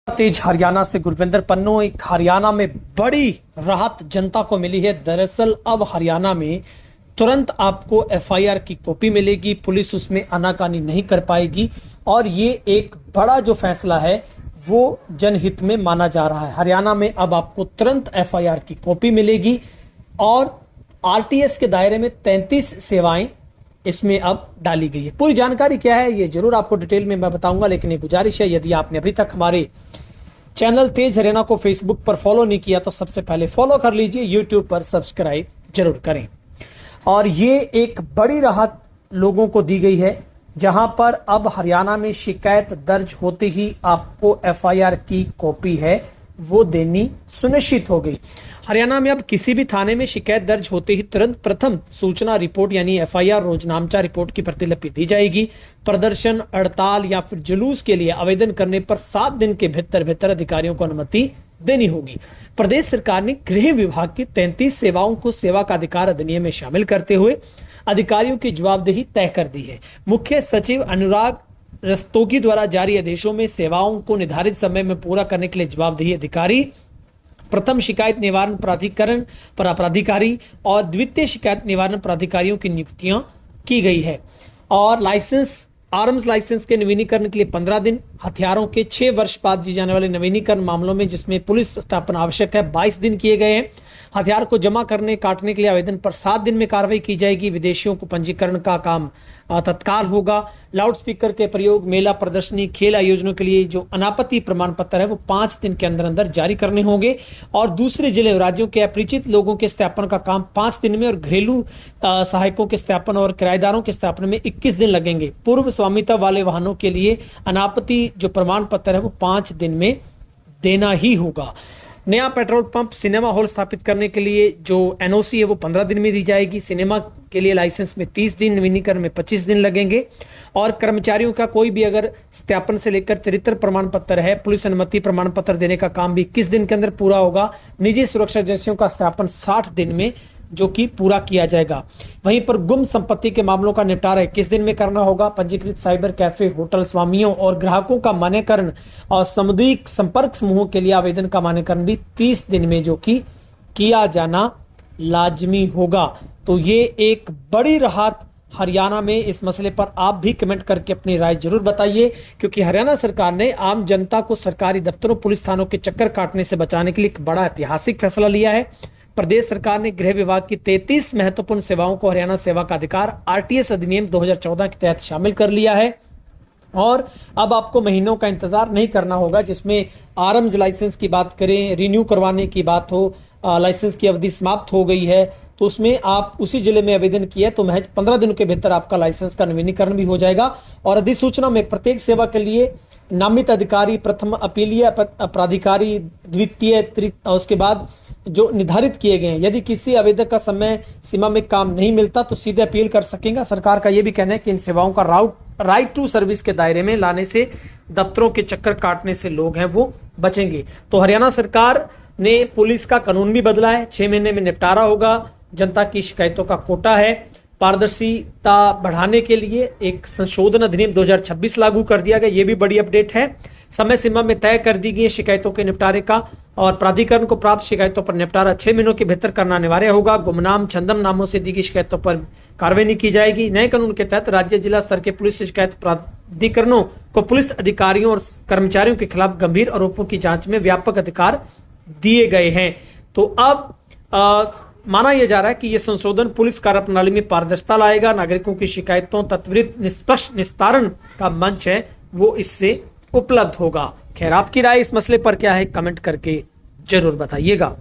तेज हरियाणा से गुरविंदर पन्नू। एक हरियाणा में बड़ी राहत जनता को मिली है। दरअसल अब हरियाणा में तुरंत आपको एफआईआर की कॉपी मिलेगी, पुलिस उसमें आनाकानी नहीं कर पाएगी और ये एक बड़ा जो फैसला है वो जनहित में माना जा रहा है। हरियाणा में अब आपको तुरंत एफआईआर की कॉपी मिलेगी और आरटीएस के दायरे में 33 सेवाएं इसमें अब डाली गई है। पूरी जानकारी क्या है ये जरूर आपको डिटेल में मैं बताऊंगा, लेकिन ये गुजारिश है, यदि आपने अभी तक हमारे चैनल तेज हरियाणा को फेसबुक पर फॉलो नहीं किया तो सबसे पहले फॉलो कर लीजिए, यूट्यूब पर सब्सक्राइब जरूर करें। और ये एक बड़ी राहत लोगों को दी गई है, जहां पर अब हरियाणा में शिकायत दर्ज होते ही आपको एफआईआर की कॉपी है वो देनी सुनिश्चित हो गई। हरियाणा में अब किसी भी थाने में शिकायत दर्ज होते ही तुरंत प्रथम सूचना रिपोर्ट यानी एफआईआर रोजनामचा रिपोर्ट की प्रतिलिपि दी जाएगी। प्रदर्शन, हड़ताल या फिर जुलूस के लिए आवेदन करने पर 7 दिन के भीतर अधिकारियों को अनुमति देनी होगी। प्रदेश सरकार ने गृह विभाग की 33 सेवाओं को सेवा का अधिकार अधिनियम में शामिल करते हुए अधिकारियों की जवाबदेही तय कर दी है। मुख्य सचिव अनुराग रस्तोगी द्वारा जारी आदेशों में सेवाओं को निर्धारित समय में पूरा करने के लिए जवाबदेही अधिकारी, प्रथम शिकायत निवारण प्राधिकरण प्राधिकारी और द्वितीय शिकायत निवारण प्राधिकारियों की नियुक्तियां की गई है। और लाइसेंस, आर्म्स लाइसेंस के नवीनीकरण के लिए 15 दिन, हथियारों के 6 वर्ष बाद दिए जाने वाले नवीनीकरण मामलों में जिसमें पुलिस सत्यापन आवश्यक है 22 दिन किए गए हैं। हथियार को जमा करने काटने के लिए आवेदन पर 7 दिन में कार्रवाई की जाएगी। विदेशियों को पंजीकरण का काम तत्काल होगा। लाउडस्पीकर के प्रयोग, मेला प्रदर्शनी, खेल आयोजनों के लिए जो अनापत्ति प्रमाण पत्र है वो 5 दिन के अंदर अंदर जारी करने होंगे। और दूसरे जिले और राज्यों के अपरिचित लोगों के सत्यापन का काम 5 दिन में और घरेलू सहायकों के सत्यापन और किराएदारों के सत्यापन में 21 दिन लगेंगे। पूर्व स्वामित्व वाले वाहनों के लिए अनापत्ति जो प्रमाण पत्र है वो 5 दिन में देना ही होगा। नया पेट्रोल पंप, सिनेमा हॉल स्थापित करने के लिए जो एनओसी है वो 15 दिन में दी जाएगी। सिनेमा के लिए लाइसेंस में 30 दिन, नवीनीकरण में 25 दिन लगेंगे। और कर्मचारियों का कोई भी अगर सत्यापन से लेकर चरित्र प्रमाण पत्र है, पुलिस अनुमति प्रमाण पत्र देने का काम भी 21 दिन के अंदर पूरा होगा। निजी सुरक्षा एजेंसियों का सत्यापन 60 दिन में जो कि पूरा किया जाएगा। वहीं पर गुम संपत्ति के मामलों का निपटारा 21 दिन में करना होगा। पंजीकृत साइबर कैफे, होटल स्वामियों और ग्राहकों का मान्यकरण और सामुदायिक संपर्क समूहों के लिए आवेदन का मान्यकरण भी 30 दिन में जो कि किया जाना लाजमी होगा। तो ये एक बड़ी राहत हरियाणा में। इस मसले पर आप भी कमेंट करके अपनी राय जरूर बताइए, क्योंकि हरियाणा सरकार ने आम जनता को सरकारी दफ्तरों, पुलिस थानों के चक्कर काटने से बचाने के लिए एक बड़ा ऐतिहासिक फैसला लिया है। प्रदेश सरकार ने गृह विभाग की 33 महत्वपूर्ण सेवाओं को हरियाणा सेवा का अधिकार आरटीएस अधिनियम 2014 के तहत शामिल कर लिया है। और अब आपको महीनों का इंतजार नहीं करना होगा, जिसमें आर्म्स लाइसेंस की बात करें, रिन्यू करवाने की बात हो, लाइसेंस की अवधि समाप्त हो गई है तो उसमें आप उसी जिले में आवेदन किया तो महज 15 दिनों के भीतर आपका लाइसेंस का नवीनीकरण भी हो जाएगा। और अधिसूचना में प्रत्येक सेवा के लिए नामित अधिकारी, प्रथम अपीलीय प्राधिकारी, द्वितीय, उसके बाद जो निर्धारित किए गए हैं। यदि किसी आवेदक का समय सीमा में काम नहीं मिलता तो सीधे अपील कर सकेगा। सरकार का यह भी कहना है कि इन सेवाओं का राइट टू सर्विस के दायरे में लाने से दफ्तरों के चक्कर काटने से लोग हैं वो बचेंगे। तो हरियाणा सरकार ने पुलिस का कानून भी बदला है, 6 महीने में निपटारा होगा। जनता की शिकायतों का कोटा है। पारदर्शिता बढ़ाने के लिए एक संशोधन अधिनियम 2026 लागू कर दिया गया, ये भी बड़ी अपडेट है। समय सीमा में तय कर दी गई शिकायतों के निपटारे का और प्राधिकरण को प्राप्त शिकायतों पर निपटारा 6 महीनों के भीतर करना अनिवार्य होगा। गुमनाम, छंदम नामों से दी गई शिकायतों पर कार्रवाई नहीं की जाएगी। नए कानून के तहत राज्य जिला स्तर के पुलिस शिकायत प्राधिकरणों को पुलिस अधिकारियों और कर्मचारियों के खिलाफ गंभीर आरोपों की जांच में व्यापक अधिकार दिए गए हैं। तो अब माना यह जा रहा है कि यह संशोधन पुलिस कार्यप्रणाली में पारदर्शिता लाएगा। नागरिकों की शिकायतों त्वरित निष्पक्ष निस्तारण का मंच है वो इससे उपलब्ध होगा। खैर, आपकी राय इस मसले पर क्या है कमेंट करके जरूर बताइएगा।